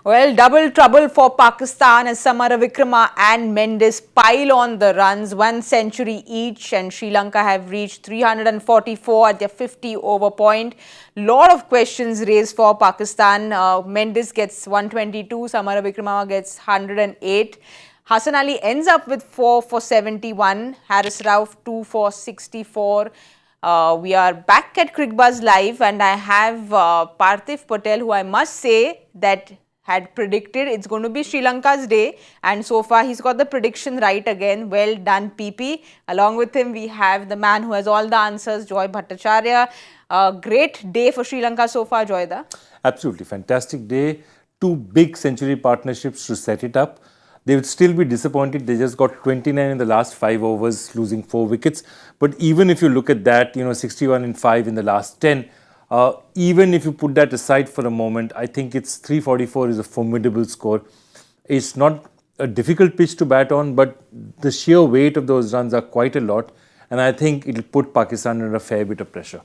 Well, double trouble for Pakistan as Samarawickrama and Mendis pile on the runs, 1 century each, and Sri Lanka have reached 344 at their 50 over point. Lot of questions raised for Pakistan. Mendis gets 122, Samarawickrama gets 108. Hassan Ali ends up with 4 for 71, Haris Rauf 2 for 64. We are back at Cricbuzz Live, and I have Parthiv Patel, who I must say that had predicted it's going to be Sri Lanka's day, and so far he's got the prediction right again. Well done, PP. Along with him, we have the man who has all the answers, Joy Bhattacharya. Great day for Sri Lanka so far, Joyda. Absolutely fantastic day. Two big century partnerships to set it up. They would still be disappointed. They just got 29 in the last 5 overs, losing 4 wickets. But even if you look at that, 61 and 5 in the last 10, even if you put that aside for a moment, I think it's 344 is a formidable score. It's not a difficult pitch to bat on, but the sheer weight of those runs are quite a lot. And I think it'll put Pakistan under a fair bit of pressure.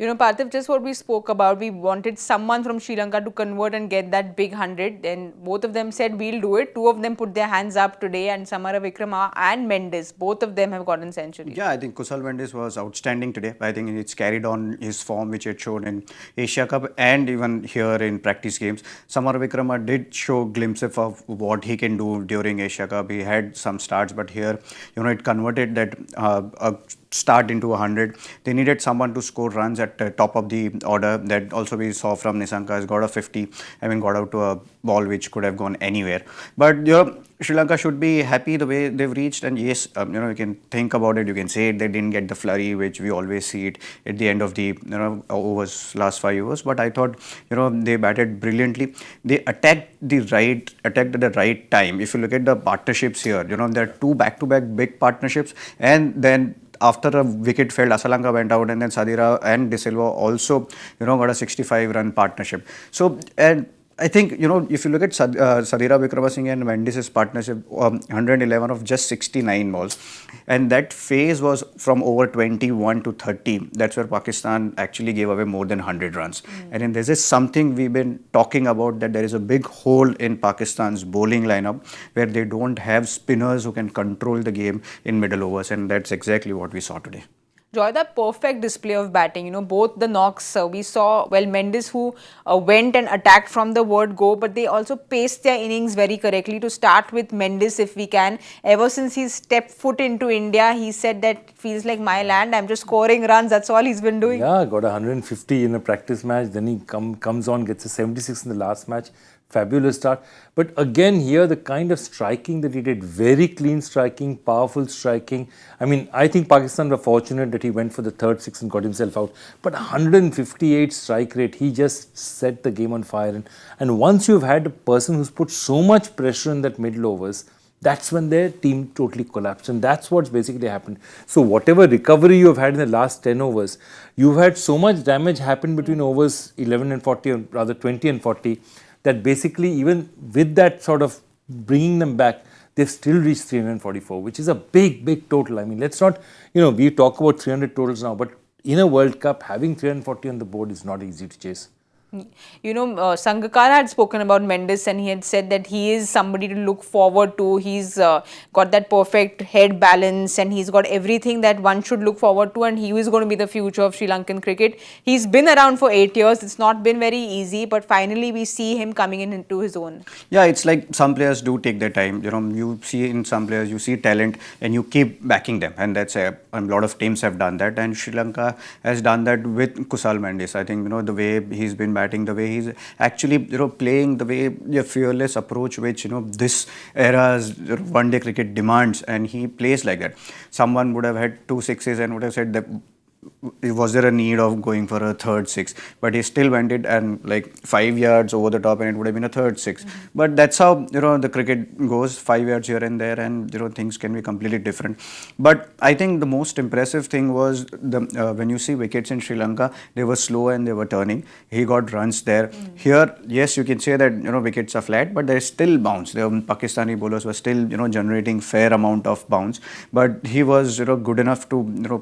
Parthiv, just what we spoke about, we wanted someone from Sri Lanka to convert and get that big 100. Then both of them said, we'll do it. Two of them put their hands up today, and Samarawickrama and Mendis, both of them have gotten centuries. Yeah, I think Kusal Mendis was outstanding today. I think it's carried on his form, which he had shown in Asia Cup and even here in practice games. Samarawickrama did show glimpses of what he can do during Asia Cup. He had some starts, but here, it converted that a start into 100. They needed someone to score runs at the top of the order. That also we saw from Nisanka has got a 50. Got out to a ball which could have gone anywhere. But Sri Lanka should be happy the way they've reached. And yes, you can think about it. You can say they didn't get the flurry which we always see it at the end of the overs, last 5 overs. But I thought they batted brilliantly. They attacked at the right time. If you look at the partnerships here, there are 2 back-to-back big partnerships, and then after a wicket fell, Asalanka went out, and then Sadira and De Silva also, got a 65-run partnership. So, and I think, if you look at Sadira Wickramasinghe and Mendis' partnership, 111 of just 69 balls. And that phase was from over 21 to 30. That's where Pakistan actually gave away more than 100 runs. And then this is something we've been talking about, that there is a big hole in Pakistan's bowling lineup where they don't have spinners who can control the game in middle overs. And that's exactly what we saw today. Joy, that perfect display of batting, both the knocks, we saw, well, Mendis who went and attacked from the word go, but they also paced their innings very correctly. To start with Mendis, if we can, ever since he stepped foot into India, he said that feels like my land, I'm just scoring runs, that's all he's been doing. Yeah, got 150 in a practice match, then he comes on, gets a 76 in the last match. Fabulous start. But again here, the kind of striking that he did, very clean striking, powerful striking. I think Pakistan were fortunate that he went for the 3rd 6 and got himself out. But 158 strike rate, he just set the game on fire. And once you've had a person who's put so much pressure in that middle overs, that's when their team totally collapsed. And that's what's basically happened. So whatever recovery you've had in the last 10 overs, you've had so much damage happen between overs 11 and 40, or rather 20 and 40, that basically even with that sort of bringing them back, they've still reached 344, which is a big, big total. Let's not, we talk about 300 totals now, but in a World Cup, having 340 on the board is not easy to chase. Sangakkara had spoken about Mendis, and he had said that he is somebody to look forward to. He's got that perfect head balance, and he's got everything that one should look forward to, and he is going to be the future of Sri Lankan cricket. He's been around for 8 years. It's not been very easy, but finally we see him coming into his own. Yeah, it's like some players do take their time. You see in some players, you see talent and you keep backing them, and that's a lot of teams have done that, and Sri Lanka has done that with Kusal Mendis. I think, the way he's been batting, the way he's actually playing, the way the fearless approach which this era's one-day cricket demands, and he plays like that. Someone would have had 2 sixes and would have said that was there a need of going for a 3rd 6, but he still went it and like 5 yards over the top, and it would have been a 3rd 6. But that's how the cricket goes, 5 yards here and there, and things can be completely different. But I think the most impressive thing was the when you see wickets in Sri Lanka, they were slow and they were turning. He got runs there. Here, yes, you can say that wickets are flat, but there's still bounce. The Pakistani bowlers were still generating fair amount of bounce, but he was good enough to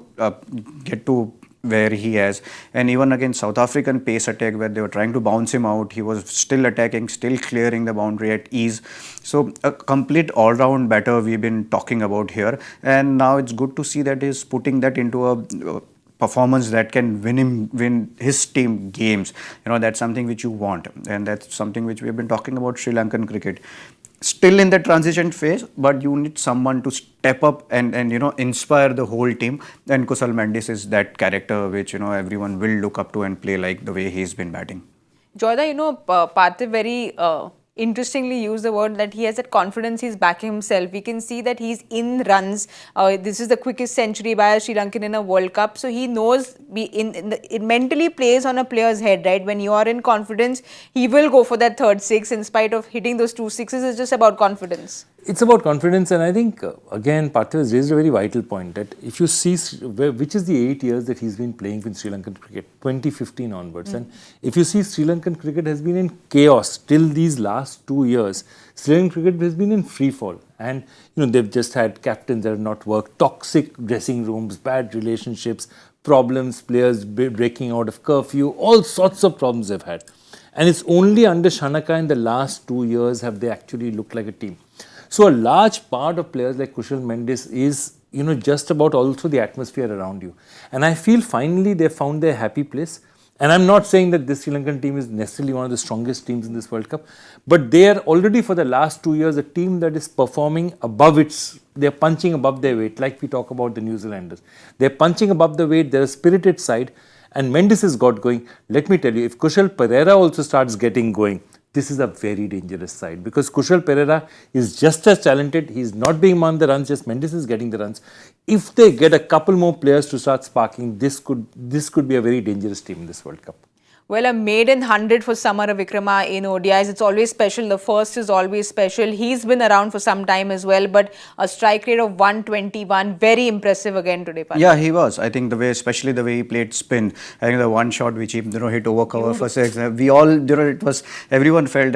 get to where he has. And even against South African pace attack where they were trying to bounce him out, he was still attacking, still clearing the boundary at ease. So a complete all-round batter we've been talking about here, and now it's good to see that he's putting that into a performance that can win his team games. That's something which you want, and that's something which we have been talking about Sri Lankan cricket. Still in the transition phase, but you need someone to step up and inspire the whole team. And Kusal Mendis is that character which everyone will look up to and play like the way he's been batting. Joyda, Parthiv very interestingly used the word that he has that confidence, he's backing himself. We can see that he's in runs. This is the quickest century by a Sri Lankan in a World Cup. So he knows, it mentally plays on a player's head, right? When you are in confidence, he will go for that third six in spite of hitting those 2 sixes. It's just about confidence. It's about confidence, and I think, again, Parthiv has raised a very vital point that if you see, which is the 8 years that he's been playing in Sri Lankan cricket, 2015 onwards, and if you see Sri Lankan cricket has been in chaos till these last 2 years. Sri Lankan cricket has been in free fall, and they've just had captains that have not worked, toxic dressing rooms, bad relationships, problems, players breaking out of curfew, all sorts of problems they've had. And it's only under Shanaka in the last 2 years have they actually looked like a team. So a large part of players like Kusal Mendis is, just about also the atmosphere around you. And I feel finally they found their happy place. And I'm not saying that this Sri Lankan team is necessarily one of the strongest teams in this World Cup, but they are already for the last 2 years a team that is performing above they're punching above their weight, like we talk about the New Zealanders. They're punching above the weight, they're a spirited side, and Mendis has got going. Let me tell you, if Kushal Perera also starts getting going, this is a very dangerous side, because Kushal Perera is just as talented. He's not being among the runs, just Mendis is getting the runs. If they get a couple more players to start sparking, this could be a very dangerous team in this World Cup. Well, a maiden 100 for Samarawickrama in ODIs. It's always special. The first is always special. He's been around for some time as well, but a strike rate of 121. Very impressive again today, Parthiv. Yeah, he was. I think especially the way he played spin. I think the one shot which he hit over cover for six. We all, everyone felt,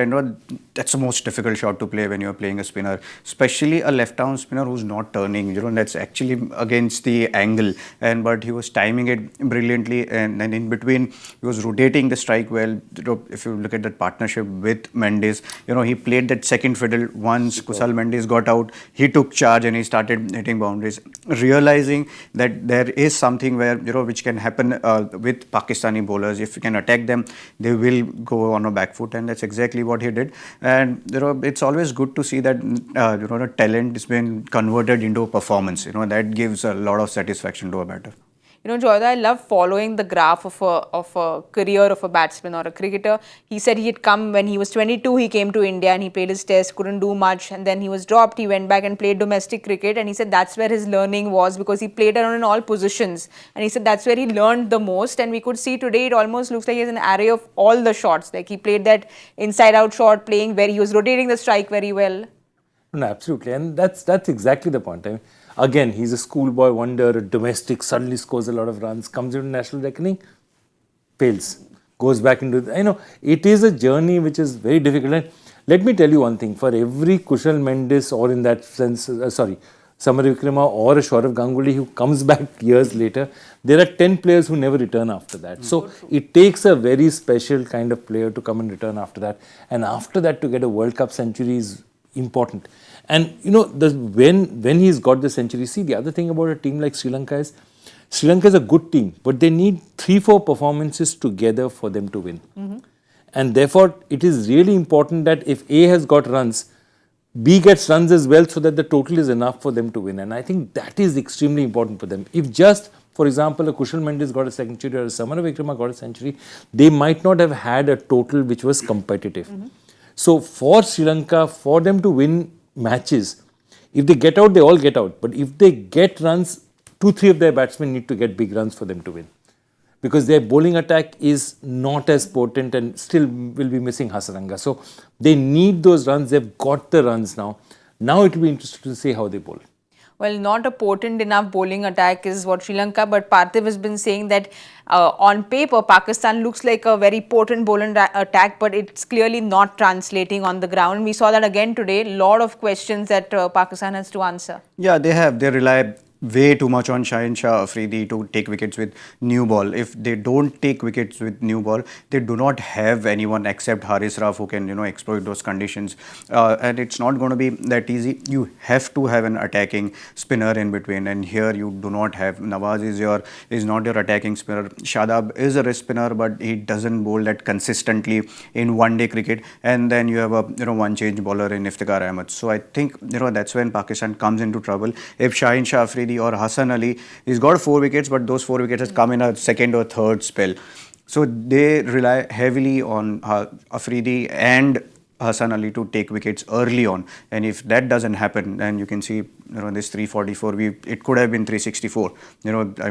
that's the most difficult shot to play when you're playing a spinner, especially a left-arm spinner who's not turning. That's actually against the angle. But he was timing it brilliantly, and in between he was rotating the strike well. If you look at that partnership with Mendis, he played that second fiddle. Once Kusal Mendis got out, he took charge and he started hitting boundaries, realizing that there is something where which can happen with Pakistani bowlers. If you can attack them, they will go on a back foot, and that's exactly what he did. And it's always good to see that the talent has been converted into a performance. That gives a lot of satisfaction to a batter. Joyda, I love following the graph of a career of a batsman or a cricketer. He said he had come when he was 22, he came to India and he played his test, couldn't do much, and then he was dropped. He went back and played domestic cricket, and he said that's where his learning was, because he played around in all positions. And he said that's where he learned the most, and we could see today it almost looks like he has an array of all the shots. Like he played that inside-out shot, he was rotating the strike very well. No, absolutely, and that's exactly the point. I mean, again, he's a schoolboy wonder, a domestic, suddenly scores a lot of runs, comes into national reckoning, fails, goes back into it is a journey which is very difficult. And let me tell you one thing, for every Kusal Mendis, or in that sense, Samarawickrama or a Saurav Ganguly who comes back years later, there are 10 players who never return after that. So it takes a very special kind of player to come and return after that. And after that, to get a World Cup century is important. And when he's got the century, see, the other thing about a team like Sri Lanka is a good team, but they need 3-4 performances together for them to win. And therefore, it is really important that if A has got runs, B gets runs as well, so that the total is enough for them to win. And I think that is extremely important for them. If just, for example, a Kusal Mendis got a century or a Samarawickrama got a century, they might not have had a total which was competitive. So for Sri Lanka, for them to win matches, if they get out, they all get out. But if they get runs, 2-3 of their batsmen need to get big runs for them to win. Because their bowling attack is not as potent and still will be missing Hasaranga. So they need those runs. They've got the runs now. Now it will be interesting to see how they bowl. Well, not a potent enough bowling attack is what Sri Lanka, but Parthiv has been saying that on paper, Pakistan looks like a very potent bowling attack, but it's clearly not translating on the ground. We saw that again today. A lot of questions that Pakistan has to answer. Yeah, they have. They rely way too much on Shaheen Shah Afridi to take wickets with new ball. If they don't take wickets with new ball, they do not have anyone except Haris Rauf who can, exploit those conditions. And it's not going to be that easy. You have to have an attacking spinner in between, and here you do not have. Nawaz is not your attacking spinner. Shadab is a wrist spinner, but he doesn't bowl that consistently in one-day cricket. And then you have a one-change bowler in Iftikhar Ahmed. So I think that's when Pakistan comes into trouble. If Shaheen Shah Afridi or Hassan Ali, he's got 4 wickets, but those 4 wickets has come in a second or third spell. So they rely heavily on Afridi and Hassan Ali to take wickets early on, and if that doesn't happen, then you can see this 344. It could have been 364.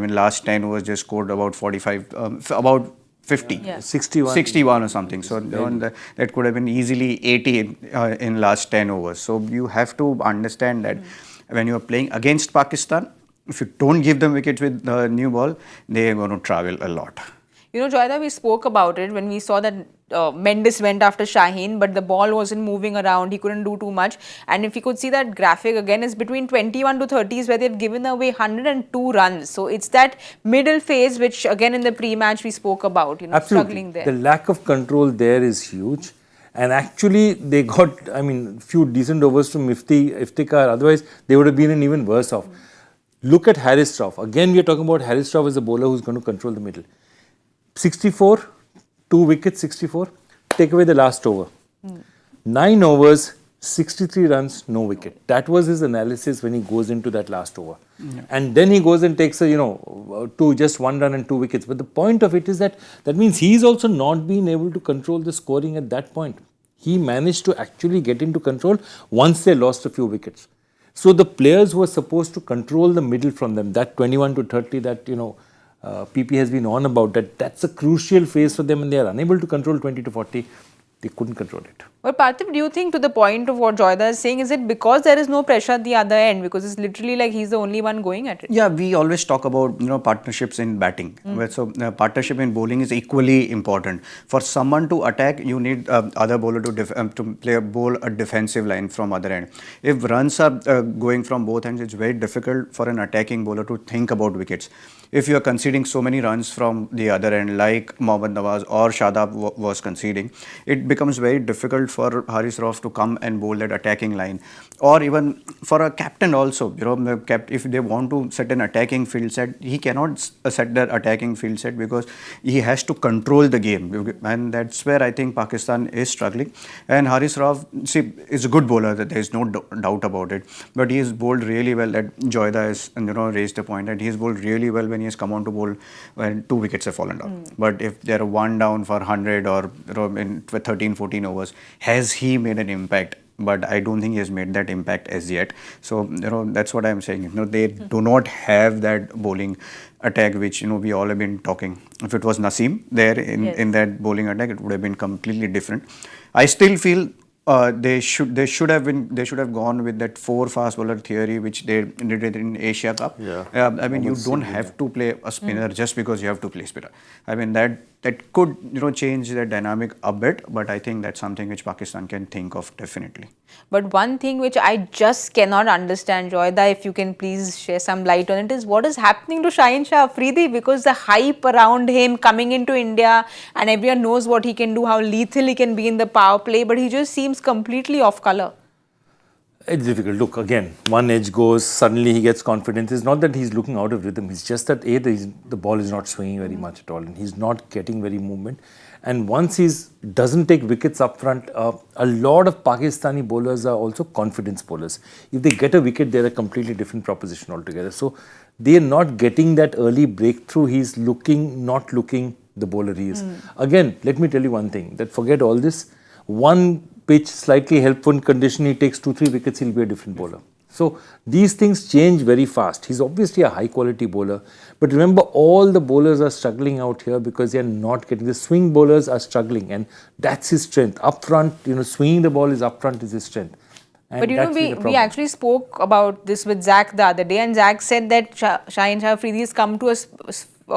Last 10 overs just scored about 45, about 50, Yeah. 61 or something. So that could have been easily 80 in last 10 overs. So you have to understand that when you are playing against Pakistan, if you don't give them wickets with the new ball, they are going to travel a lot. Joyda, we spoke about it when we saw that Mendis went after Shaheen, but the ball wasn't moving around. He couldn't do too much. And if you could see that graphic again, it's between 21 to 30s where they've given away 102 runs. So it's that middle phase, which again in the pre-match we spoke about, Absolutely. struggling there. The lack of control there is huge. And actually, they got, few decent overs from Iftikhar. Otherwise, they would have been in even worse off. Look at Haris Rauf. Again, we are talking about Haris Rauf as a bowler who's going to control the middle. 64, 2 wickets, 64. Take away the last over. 9 overs, 63 runs, no wicket. That was his analysis when he goes into that last over. Yeah. And then he goes and takes just 1 run and 2 wickets. But the point of it is that means he's also not been able to control the scoring at that point. He managed to actually get into control once they lost a few wickets. So the players who were supposed to control the middle from them, that 21 to 30 that, PP has been on about, that's a crucial phase for them, and they are unable to control 20 to 40. They couldn't control it. But Parthiv, do you think, to the point of what Joyda is saying, is it because there is no pressure at the other end? Because it's literally like he's the only one going at it. Yeah, we always talk about partnerships in batting. So partnership in bowling is equally important. For someone to attack, you need other bowler to bowl a defensive line from other end. If runs are going from both ends, it's very difficult for an attacking bowler to think about wickets. If you are conceding so many runs from the other end, like Mohammad Nawaz or Shadab was conceding, it becomes very difficult for Haris Rauf to come and bowl that attacking line. Or even for a captain also, if they want to set an attacking field set, he cannot set that attacking field set because he has to control the game. And that's where I think Pakistan is struggling. And Haris Rauf, is a good bowler, there is no doubt about it. But he has bowled really well. That Joyda has raised the point that he has bowled really well when he has come on to bowl when 2 wickets have fallen down. But if they're 1 down for 100 or in 13, 14 overs, has he made an impact? But I don't think he has made that impact as yet. So, that's what I'm saying. They do not have that bowling attack which, we all have been talking. If it was Naseem there in that bowling attack, it would have been completely different. I still feel they should have gone with that 4 fast bowler theory which they did it in Asia Cup. Yeah. You don't have to play a spinner just because you have to play spinner. That could change the dynamic a bit, but I think that's something which Pakistan can think of definitely. But one thing which I just cannot understand, Joyda, if you can please share some light on it, is what is happening to Shaheen Shah Afridi, because the hype around him coming into India and everyone knows what he can do, how lethal he can be in the power play, but he just seems completely off colour. It's difficult. Look, again, one edge goes, suddenly he gets confidence. It's not that he's looking out of rhythm. It's just that the ball is not swinging very much at all, and he's not getting very movement. And once he doesn't take wickets up front, a lot of Pakistani bowlers are also confidence bowlers. If they get a wicket, they're a completely different proposition altogether. So they're not getting that early breakthrough. He's not looking the bowler he is. Again, let me tell you one thing, that forget all this. One pitch, slightly helpful condition, he takes 2-3 wickets, he'll be a different bowler. So these things change very fast. He's obviously a high quality bowler. But remember, all the bowlers are struggling out here because they're not getting, the swing bowlers are struggling, and that's his strength. Up front, swinging the ball up front is his strength. And but we actually spoke about this with Zach the other day, and Zach said that Shaheen Shah Afridi has come to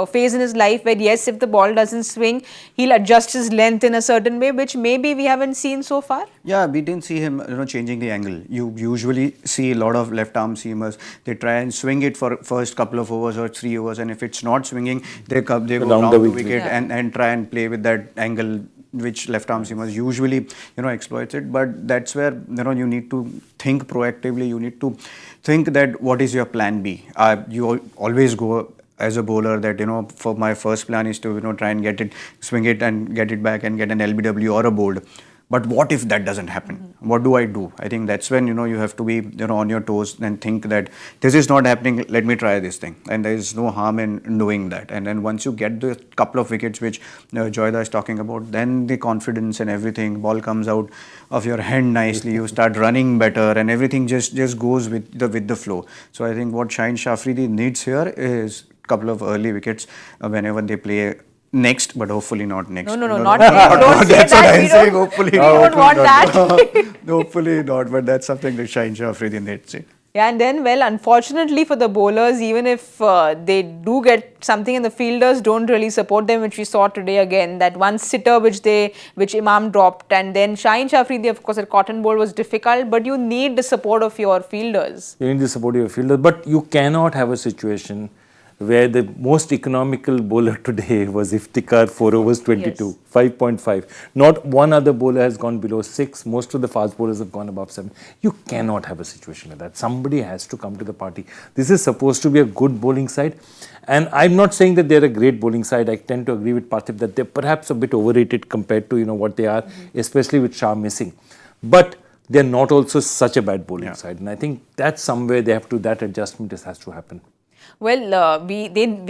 phase in his life where, yes, if the ball doesn't swing, he'll adjust his length in a certain way, which maybe we haven't seen so far? Yeah, we didn't see him, changing the angle. You usually see a lot of left-arm seamers. They try and swing it for first couple of overs or 3 overs, and if it's not swinging, they go down the wicket and try and play with that angle, which left-arm seamers usually, exploits it. But that's where, you need to think proactively. You need to think that what is your plan B. You always go as a bowler that, for my first plan is to, try and get it, swing it and get it back and get an LBW or a bold. But what if that doesn't happen? What do I do? I think that's when, you have to be, on your toes and think that this is not happening, let me try this thing. And there is no harm in doing that. And then once you get the couple of wickets which Joyda is talking about, then the confidence and everything, ball comes out of your hand nicely, you start running better and everything just goes with the flow. So I think what Shaheen Shah Afridi needs here is a couple of early wickets whenever they play next, but hopefully not next. No, not next. Don't say that's that. what I'm saying. Hopefully, we don't want that. Hopefully not, but that's something that Shaheen Shah Afridi needs. Yeah, and then, well, unfortunately for the bowlers, even if they do get something and the fielders don't really support them, which we saw today again, that one sitter which Imam dropped, and then Shaheen Shah Afridi, of course, at cotton bowl was difficult, but you need the support of your fielders. You need the support of your fielders, but you cannot have a situation where the most economical bowler today was Iftikhar, 4 overs 22, yes. 5.5. Not one other bowler has gone below 6. Most of the fast bowlers have gone above 7. You cannot have a situation like that. Somebody has to come to the party. This is supposed to be a good bowling side. And I'm not saying that they're a great bowling side. I tend to agree with Parthiv that they're perhaps a bit overrated compared to, what they are, especially with Shah missing. But they're not also such a bad bowling side. And I think that's somewhere that adjustment has to happen. Well,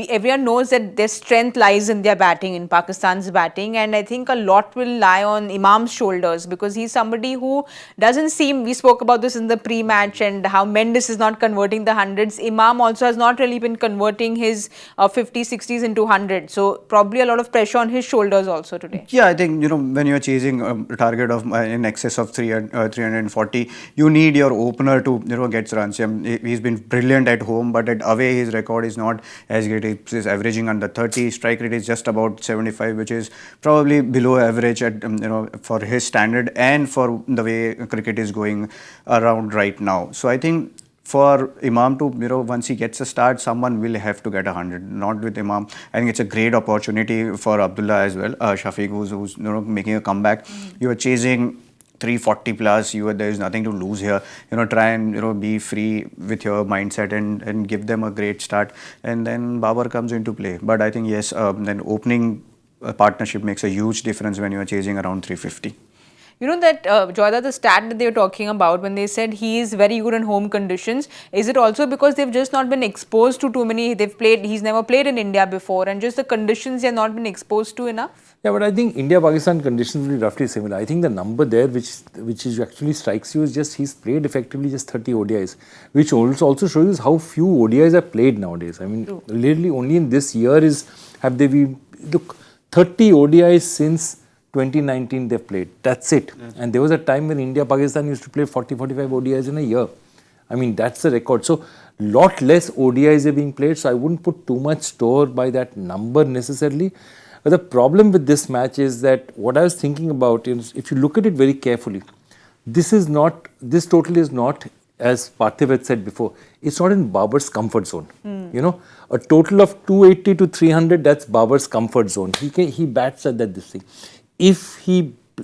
everyone knows that their strength lies in their batting, in Pakistan's batting, and I think a lot will lie on Imam's shoulders because he's somebody who doesn't seem, we spoke about this in the pre-match and how Mendis is not converting the hundreds. Imam also has not really been converting his 50s, 60s into hundreds. So probably a lot of pressure on his shoulders also today. Yeah, I think, when you're chasing a target of in excess of 340, you need your opener to, get runs. He's been brilliant at home, but at away his record is not as great. He's averaging under 30. Strike rate is just about 75, which is probably below average at for his standard and for the way cricket is going around right now. So I think for Imam to, once he gets a start, someone will have to get 100. Not with Imam. I think it's a great opportunity for Abdullah as well. Shafiq, who's making a comeback. You are chasing 340 plus, there is nothing to lose here. Try and be free with your mindset and give them a great start, and then Babar comes into play. But I think yes, then opening partnership makes a huge difference when you are chasing around 350. You know that, Joyda, the stat that they were talking about when they said he is very good in home conditions, is it also because they've just not been exposed to too many, he's never played in India before and just the conditions they have not been exposed to enough? Yeah, but I think India-Pakistan conditions will be roughly similar. I think the number there which actually strikes you is just he's played effectively just 30 ODIs, which also shows you how few ODIs are played nowadays. I mean, literally only in this year have they been, look, 30 ODIs since 2019 they've played. That's it. And there was a time when India-Pakistan used to play 40-45 ODIs in a year. I mean, that's the record. So, lot less ODIs are being played. So, I wouldn't put too much store by that number necessarily. But the problem with this match is that what I was thinking about is, if you look at it very carefully, this total is not, as Parthiv had said before, it's not in Babar's comfort zone. A total of 280 to 300, that's Babar's comfort zone. He bats at this thing. If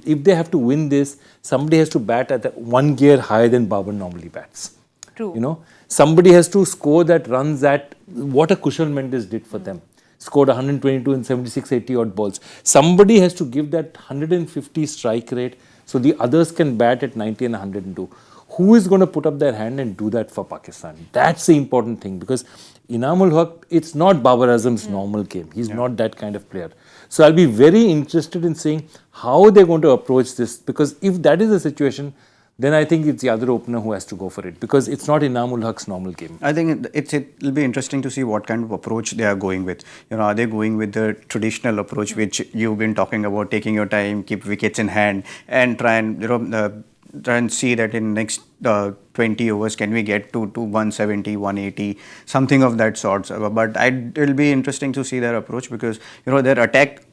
they have to win this, somebody has to bat at one gear higher than Babar normally bats. True. Somebody has to score that runs at what a Kushal Mendis did for them. Scored 122 and 76, 80 odd balls. Somebody has to give that 150 strike rate so the others can bat at 90 and 102. Who is going to put up their hand and do that for Pakistan? That's the important thing, because Inamul Haq, it's not Babar Azam's normal game. He's not that kind of player. So I'll be very interested in seeing how they're going to approach this, because if that is the situation, then I think it's the other opener who has to go for it, because it's not Inamul Haq's normal game. I think it'll be interesting to see what kind of approach they are going with. Are they going with the traditional approach which you've been talking about, taking your time, keep wickets in hand and try and try and see that in next 20 overs, can we get to 170, 180, something of that sort. But it'll be interesting to see their approach, because their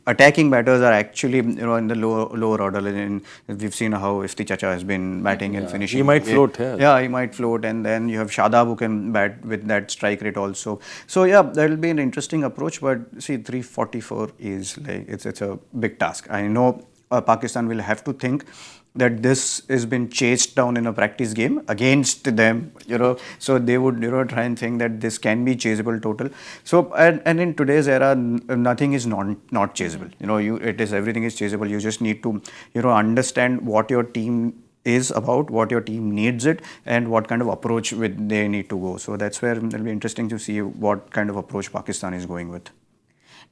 attacking batters are actually in the lower order. And we've seen how Bhattacharjya has been batting and finishing. He might float. Yeah, he might float, and then you have Shadab who can bat with that strike rate also. So yeah, that'll be an interesting approach. But see, 344 is like it's a big task. I know Pakistan will have to think that this has been chased down in a practice game against them, so they would try and think that this can be chaseable total. So and in today's era, nothing is not chaseable. Everything is chaseable. You just need to understand what your team is about, what your team needs it, and what kind of approach they need to go. So that's where it'll be interesting to see what kind of approach Pakistan is going with.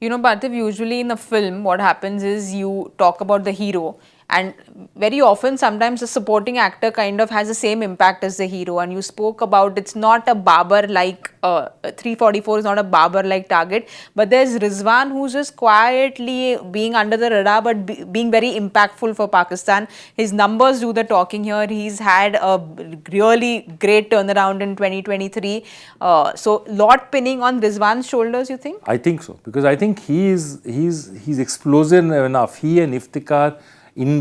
Parthiv, usually in a film, what happens is you talk about the hero, and very often, sometimes the supporting actor kind of has the same impact as the hero. And you spoke about it's not a Babar-like, 344 is not a Babar-like target, but there's Rizwan who's just quietly being under the radar, but being very impactful for Pakistan. His numbers do the talking here. He's had a really great turnaround in 2023. So, lot pinning on Rizwan's shoulders, you think? I think so, because I think he's explosive enough. He and Iftikhar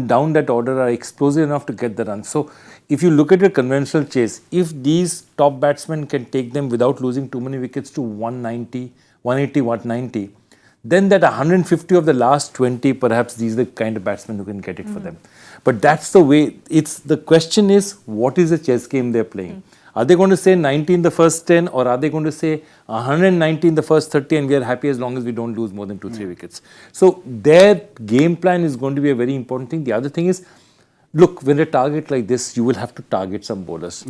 down that order are explosive enough to get the run. So if you look at a conventional chase, if these top batsmen can take them without losing too many wickets to 190, 180, 190, then that 150 of the last 20, perhaps these are the kind of batsmen who can get it for them. But that's the way. The question is, what is the chess game they're playing? Are they going to say 90 in the first 10, or are they going to say 190 in the first 30 and we are happy as long as we don't lose more than 2-3 wickets? So their game plan is going to be a very important thing. The other thing is, look, when a target like this, you will have to target some bowlers.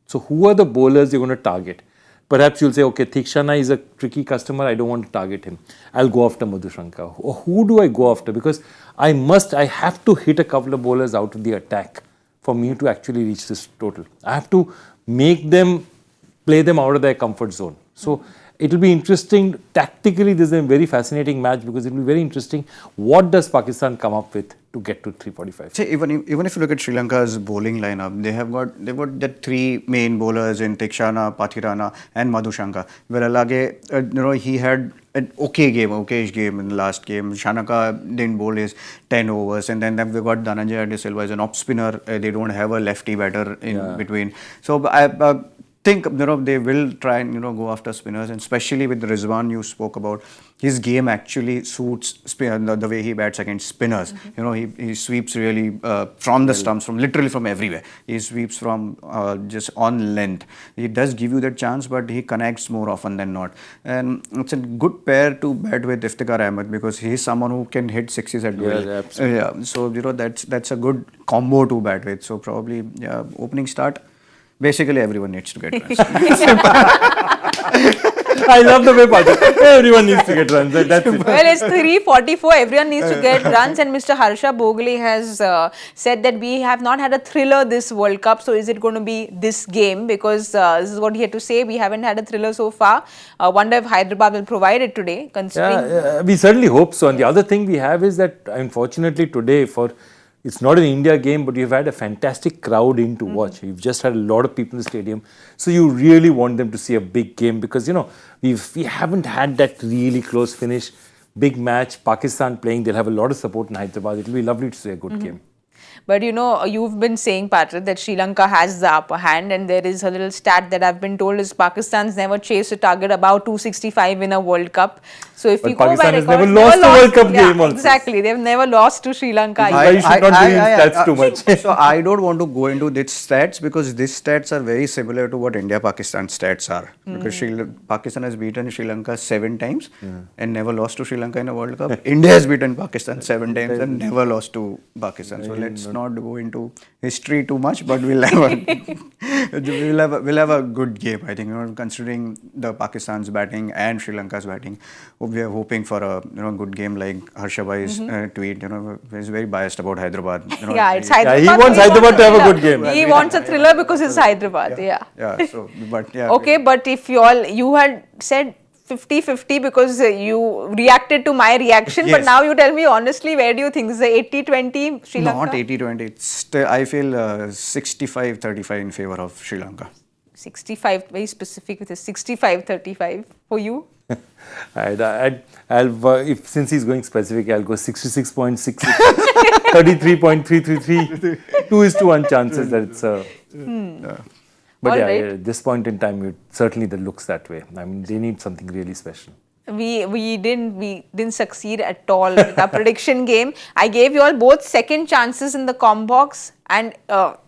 So who are the bowlers you're going to target? Perhaps you'll say, okay, Thikshana is a tricky customer, I don't want to target him. I'll go after Madhushanka. Who do I go after? Because I have to hit a couple of bowlers out of the attack for me to actually reach this total. I have to play them out of their comfort zone. So it will be interesting. Tactically, this is a very fascinating match, because it will be very interesting. What does Pakistan come up with to get to 345? See, even if you look at Sri Lanka's bowling lineup, they've got the three main bowlers in Thikshana, Pathirana, and Madhushanka. Where Alage, he had an okayish game in the last game. Shanaka didn't bowl his 10 overs, and then we've got Dhananjaya De Silva as an off spinner. They don't have a lefty batter in between. So I think they will try and go after spinners, and especially with Rizwan you spoke about, his game actually suits the way he bats against spinners. He sweeps really from the stumps, literally from everywhere. He sweeps from just on length. He does give you that chance, but he connects more often than not. And it's a good pair to bat with Iftikhar Ahmed, because he's someone who can hit sixes at will. Absolutely. So that's a good combo to bat with. So probably opening start. Basically, everyone needs to get runs. I love the way everyone needs to get runs. That's it. Well, it's 344. Everyone needs to get runs. And Mr. Harsha Bhogle has said that we have not had a thriller this World Cup. So is it going to be this game? Because this is what he had to say. We haven't had a thriller so far. Wonder if Hyderabad will provide it today, considering. We certainly hope so. And the other thing we have is that, unfortunately, today, it's not an India game, but you've had a fantastic crowd in to watch. You've just had a lot of people in the stadium. So you really want them to see a big game, because, we haven't had that really close finish. Big match, Pakistan playing, they'll have a lot of support in Hyderabad. It'll be lovely to see a good game. But you've been saying, Parthiv, that Sri Lanka has the upper hand, and there is a little stat that I've been told is Pakistan's never chased a target above 265 in a World Cup. So if you go by record, never lost a World Cup game also. Exactly, they've never lost to Sri Lanka. You should not do stats too much. So I don't want to go into these stats, because these stats are very similar to what India-Pakistan stats are. Because Pakistan has beaten Sri Lanka 7 times and never lost to Sri Lanka in a World Cup. India has beaten Pakistan 7 times and never lost to Pakistan. So let's not go into history too much, but we'll have a good game. I think, considering the Pakistan's batting and Sri Lanka's batting, we are hoping for a good game. Like Harsha Bhai's tweet, he's very biased about Hyderabad. It's Hyderabad. He wants Hyderabad to have a good game. He wants a thriller because it's Hyderabad. Okay, but if you had said 50-50 because you reacted to my reaction. But Yes. now you tell me honestly, where do you think? Is it 80-20 Sri Lanka? Not 80-20. I feel 65-35 in favor of Sri Lanka. 65, very specific with a 65-35 for you. If since he's going specific, I'll go 66.66, 33.333, 2:1 chances that it's But All yeah, right. at this point in time, certainly the looks that way. I mean, they need something really special. We didn't succeed at all with our prediction game. I gave you all both second chances in the com box, and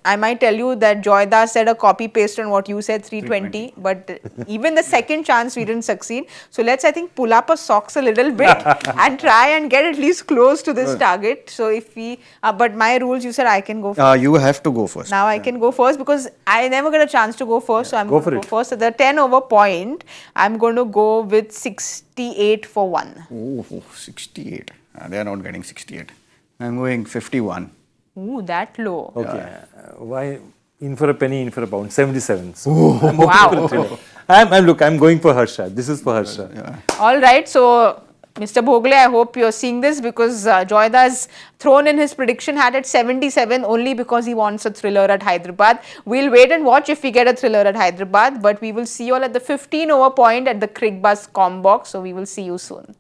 I might tell you that Joyda said a copy paste on what you said, 320. But even the second chance we didn't succeed. So let's, I think, pull up our socks a little bit and try and get at least close to this target. So if we, but my rules, you said I can go first. You have to go first. Now I can go first because I never get a chance to go first. So I'm going to go it. first. So the 10 over point, I'm going to go with 68 for 1. Oh, 68. They are not getting 68. I'm going 51. Ooh, that low. Okay. Why? In for a penny, in for a pound. 77. So Wow. I'm going for Harsha. This is for Harsha. All right. So, Mr. Bhogle, I hope you're seeing this because Joyda has thrown in his prediction hat at 77 only because he wants a thriller at Hyderabad. We'll wait and watch if we get a thriller at Hyderabad, but we will see you all at the 15 over point at the Cricbuzz com box. So, we will see you soon.